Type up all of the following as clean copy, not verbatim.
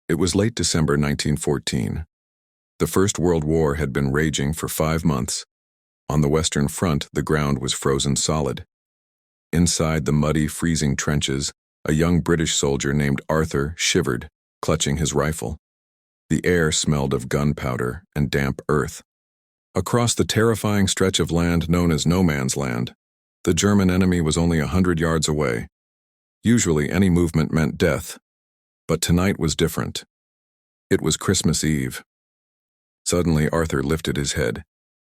It was late December 1914. The First World War had been raging for 5 months. On the Western Front, the ground was frozen solid. Inside the muddy, freezing trenches, a young British soldier named Arthur shivered, clutching his rifle. The air smelled of gunpowder and damp earth. Across the terrifying stretch of land known as No Man's Land, the German enemy was only 100 yards away. Usually any movement meant death, but tonight was different. It was Christmas Eve. Suddenly Arthur lifted his head.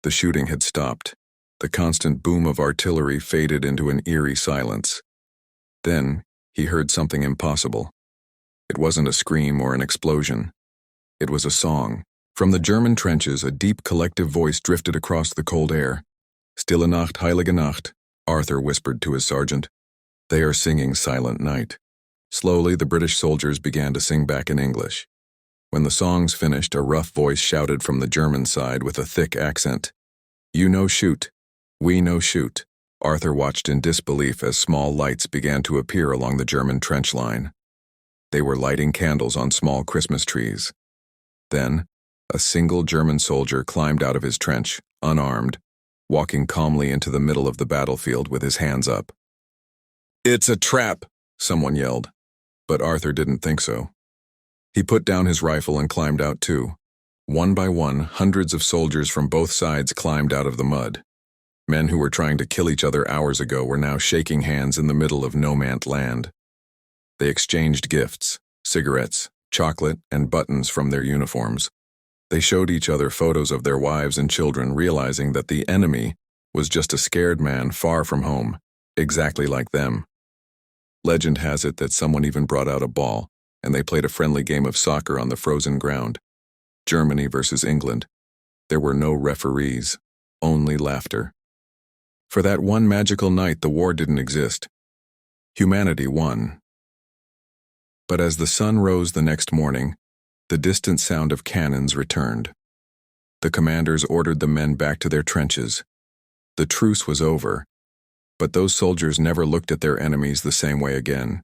The shooting had stopped. The constant boom of artillery faded into an eerie silence. Then he heard something impossible. It wasn't a scream or an explosion. It was a song. From the German trenches, a deep collective voice drifted across the cold air. "Stille Nacht, heilige Nacht," Arthur whispered to his sergeant. "They are singing Silent Night." Slowly, the British soldiers began to sing back in English. When the songs finished, a rough voice shouted from the German side with a thick accent, "You no shoot. We no shoot." Arthur watched in disbelief as small lights began to appear along the German trench line. They were lighting candles on small Christmas trees. Then, a single German soldier climbed out of his trench, unarmed, walking calmly into the middle of the battlefield with his hands up. "It's a trap!" someone yelled, but Arthur didn't think so. He put down his rifle and climbed out too. One by one, hundreds of soldiers from both sides climbed out of the mud. Men who were trying to kill each other hours ago were now shaking hands in the middle of no man's land. They exchanged gifts, cigarettes, chocolate, and buttons from their uniforms. They showed each other photos of their wives and children, realizing that the enemy was just a scared man far from home, exactly like them. Legend has it that someone even brought out a ball, and they played a friendly game of soccer on the frozen ground. Germany versus England. There were no referees, only laughter. For that one magical night, the war didn't exist. Humanity won. But as the sun rose the next morning, the distant sound of cannons returned. The commanders ordered the men back to their trenches. The truce was over, but those soldiers never looked at their enemies the same way again.